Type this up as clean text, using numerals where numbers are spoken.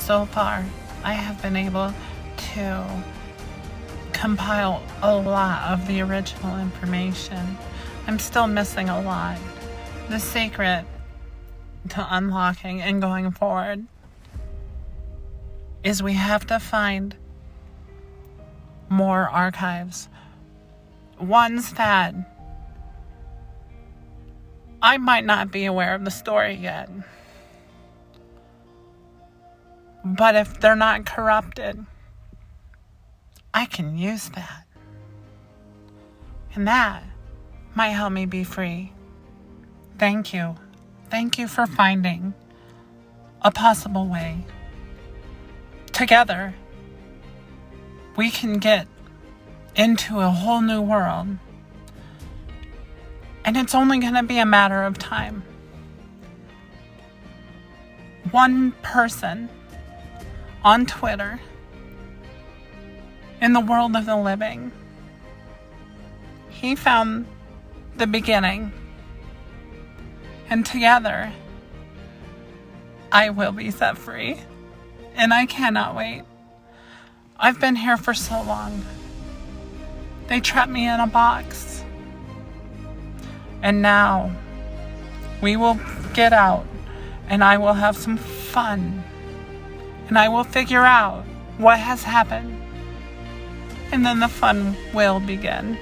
So far, I have been able to compile a lot of the original information. I'm still missing a lot. The secret to unlocking and going forward is we have to find more archives. Ones that I might not be aware of the story yet. But if they're not corrupted, I can use that. And that might help me be free. Thank you. Thank you for finding a possible way. Together, we can get into a whole new world. And it's only going to be a matter of time. One person on Twitter in the world of the living, he found the beginning. And together, I will be set free. And I cannot wait. I've been here for so long. They trapped me in a box. And now, we will get out, and I will have some fun. And I will figure out what has happened. And then the fun will begin.